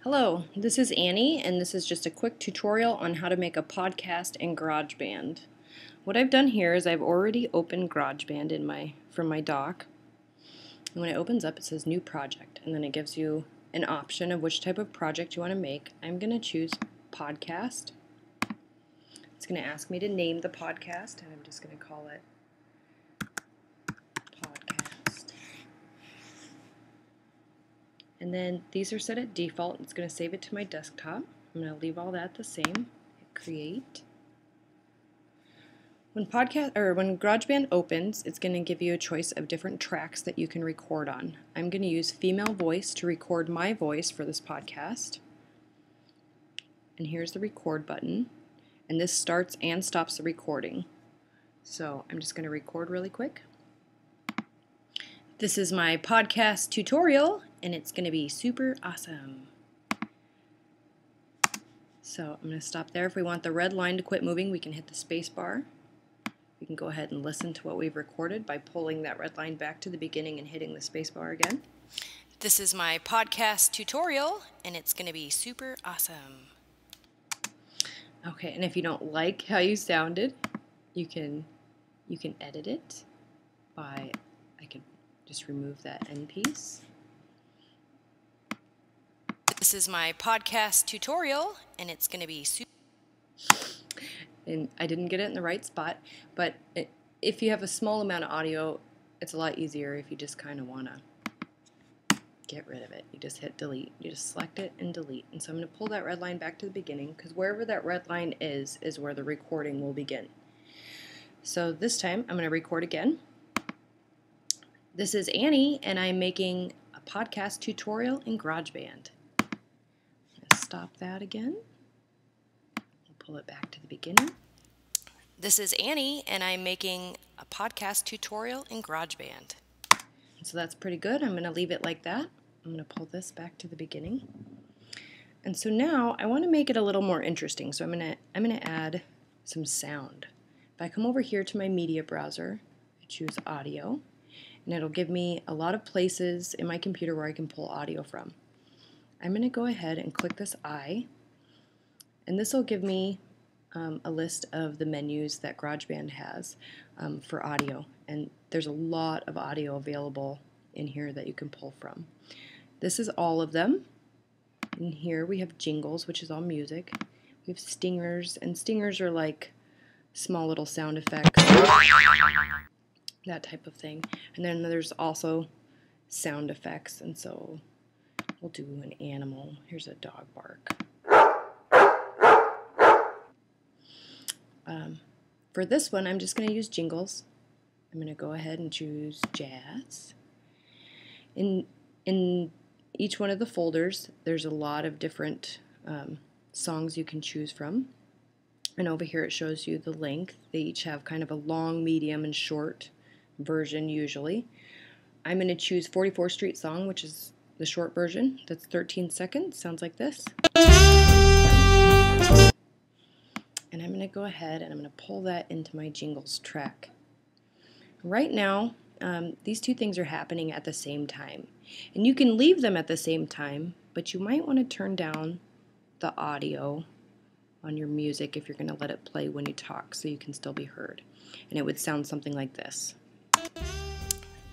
Hello, this is Annie, and this is just a quick tutorial on how to make a podcast in GarageBand. What I've done here is I've already opened GarageBand from my dock. And when it opens up, it says New Project, and then it gives you an option of which type of project you want to make. I'm going to choose Podcast. It's going to ask me to name the podcast, and I'm just going to call it Podcast. And then these are set at default. It's going to save it to my desktop. I'm going to leave all that the same. Hit create. When GarageBand opens, it's going to give you a choice of different tracks that you can record on. I'm going to use female voice to record my voice for this podcast. And here's the record button. And this starts and stops the recording. So I'm just going to record really quick. This is my podcast tutorial, and it's going to be super awesome. So I'm going to stop there. If we want the red line to quit moving, we can hit the space bar. We can go ahead and listen to what we've recorded by pulling that red line back to the beginning and hitting the space bar again. This is my podcast tutorial, and it's going to be super awesome. Okay, and if you don't like how you sounded, you can edit it by, I could just remove that end piece. This is my podcast tutorial, and it's going to be super. And I didn't get it in the right spot, but if you have a small amount of audio, it's a lot easier if you just kind of want to get rid of it. You just hit delete. You just select it and delete. And so I'm going to pull that red line back to the beginning, because wherever that red line is where the recording will begin. So this time I'm going to record again. This is Annie, and I'm making a podcast tutorial in GarageBand. I'm going to stop that again. Pull it back to the beginning. This is Annie, and I'm making a podcast tutorial in GarageBand. So that's pretty good. I'm going to leave it like that. I'm going to pull this back to the beginning. And so now I want to make it a little more interesting. So I'm going to add some sound. If I come over here to my media browser, I choose audio, and it'll give me a lot of places in my computer where I can pull audio from. I'm going to go ahead and click this I, and this will give me a list of the menus that GarageBand has for audio. And there's a lot of audio available in here that you can pull from. This is all of them. In here we have jingles, which is all music. We have stingers, and stingers are like small little sound effects, that type of thing. And then there's also sound effects, and so we'll do an animal. Here's a dog bark. For this one, I'm just going to use jingles. I'm going to go ahead and choose jazz. In each one of the folders, there's a lot of different songs you can choose from. And over here it shows you the length. They each have kind of a long, medium, and short version usually. I'm going to choose 44th Street Song, which is the short version. That's 13 seconds. Sounds like this. And I'm going to go ahead and I'm going to pull that into my jingles track. Right now, these two things are happening at the same time. And you can leave them at the same time, but you might want to turn down the audio on your music if you're going to let it play when you talk so you can still be heard. And it would sound something like this.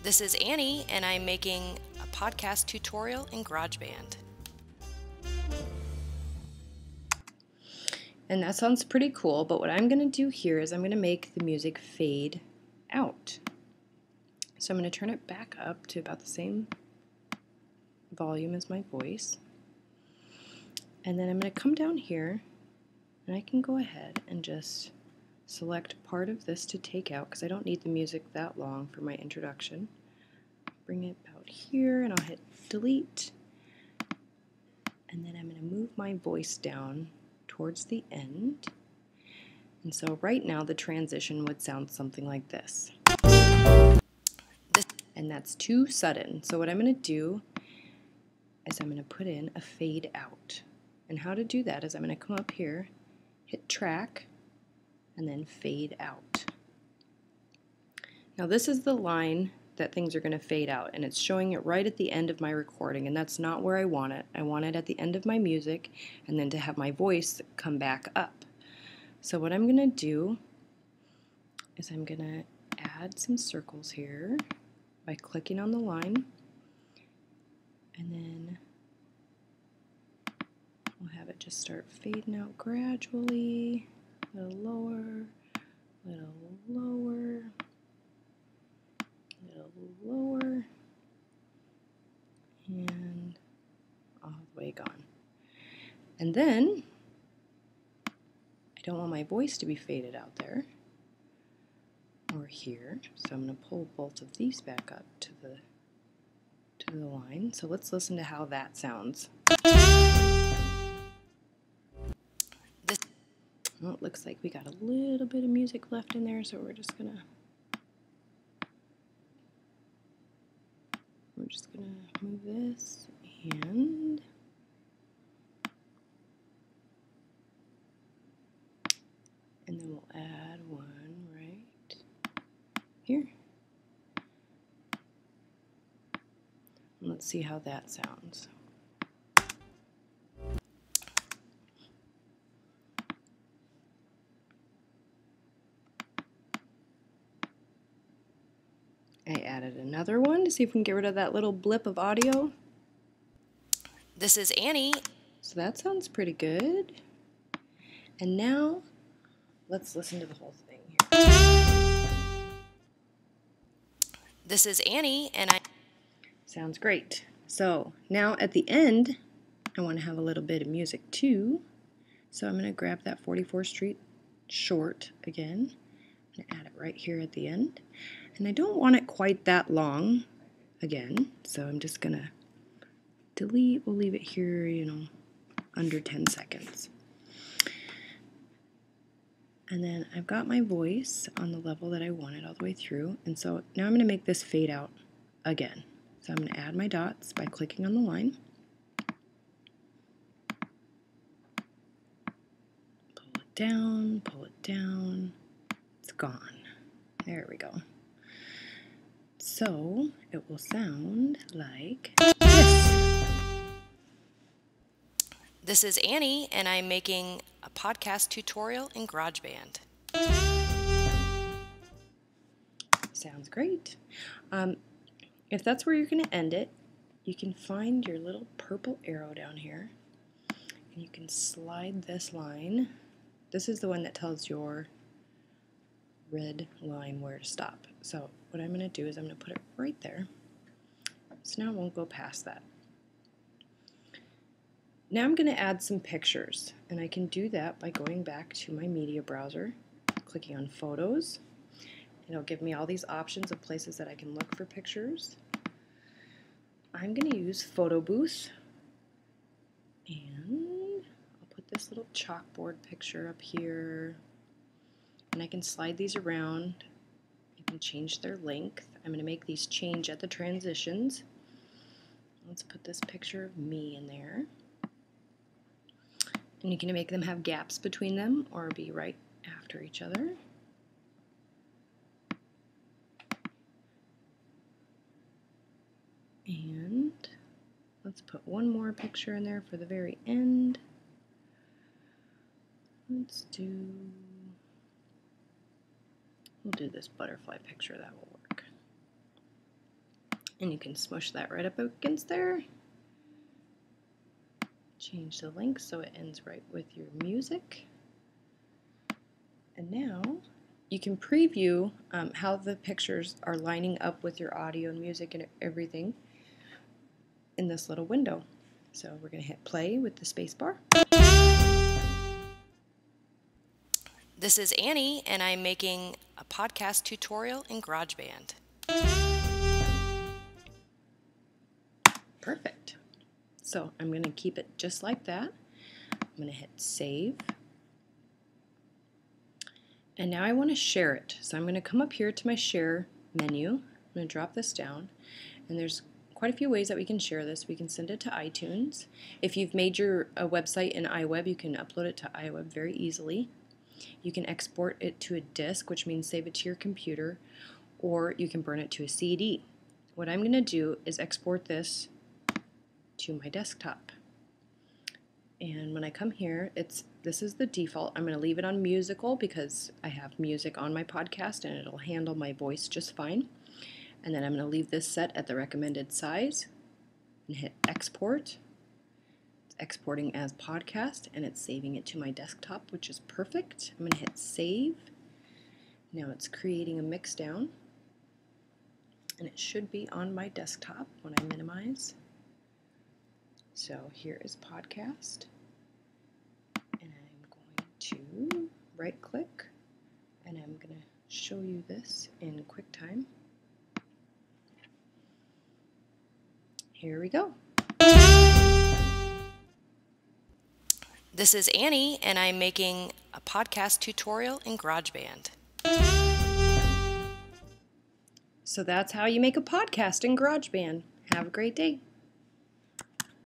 This is Annie, and I'm making a podcast tutorial in GarageBand. And that sounds pretty cool, but what I'm going to do here is I'm going to make the music fade out. So I'm going to turn it back up to about the same volume as my voice. And then I'm going to come down here, and I can go ahead and just select part of this to take out, because I don't need the music that long for my introduction. Bring it about here, and I'll hit delete. And then I'm going to move my voice down towards the end. And so right now the transition would sound something like this. And that's too sudden. So what I'm going to do is I'm going to put in a fade out. And how to do that is I'm going to come up here, hit track, and then fade out. Now this is the line that things are going to fade out, and it's showing it right at the end of my recording, and that's not where I want it. I want it at the end of my music, and then to have my voice come back up. So what I'm going to do is I'm going to add some circles here by clicking on the line, and then we'll have it just start fading out gradually, a little lower, a little lower, a little lower, and all the way gone. And then I don't want my voice to be faded out there or here, so I'm going to pull both of these back up to the line. So let's listen to how that sounds. Well, it looks like we got a little bit of music left in there, so we're just gonna move this, and then we'll add one right here. And let's see how that sounds. I added another one to see if we can get rid of that little blip of audio. This is Annie. So that sounds pretty good. And now let's listen to the whole thing here. This is Annie, and I... Sounds great. So now at the end, I want to have a little bit of music too. So I'm going to grab that 44th Street short again and add it right here at the end. And I don't want it quite that long again, so I'm just going to delete. We'll leave it here, under 10 seconds. And then I've got my voice on the level that I want it all the way through. And so now I'm going to make this fade out again. So I'm going to add my dots by clicking on the line. Pull it down, pull it down. It's gone. There we go. So it will sound like this. This is Annie, and I'm making a podcast tutorial in GarageBand. Sounds great. If that's where you're going to end it, you can find your little purple arrow down here, and you can slide this line. This is the one that tells your red line where to stop. So what I'm going to do is I'm going to put it right there. So now it won't go past that. Now I'm going to add some pictures, and I can do that by going back to my media browser, clicking on Photos. It'll give me all these options of places that I can look for pictures. I'm going to use Photo Booth, and I'll put this little chalkboard picture up here, and I can slide these around. You can change their length. I'm going to make these change at the transitions. Let's put this picture of me in there. And you can make them have gaps between them or be right after each other. And let's put one more picture in there for the very end. We'll do this butterfly picture, that will work. And you can smush that right up against there. Change the length so it ends right with your music. And now you can preview how the pictures are lining up with your audio and music and everything in this little window. So we're going to hit play with the space bar. This is Annie, and I'm making a podcast tutorial in GarageBand. Perfect. So I'm going to keep it just like that. I'm going to hit save. And now I want to share it. So I'm going to come up here to my share menu. I'm going to drop this down. And there's quite a few ways that we can share this. We can send it to iTunes. If you've made your website in iWeb, you can upload it to iWeb very easily. You can export it to a disk, which means save it to your computer. or you can burn it to a CD. What I'm going to do is export this to my desktop. And when I come here, this is the default. I'm going to leave it on musical because I have music on my podcast and it'll handle my voice just fine. And then I'm going to leave this set at the recommended size and hit export. It's exporting as podcast and it's saving it to my desktop, which is perfect. I'm going to hit save. Now it's creating a mix down and it should be on my desktop when I minimize. So here is podcast, and I'm going to right click and I'm going to show you this in QuickTime. Here we go. This is Annie, and I'm making a podcast tutorial in GarageBand. So that's how you make a podcast in GarageBand. Have a great day.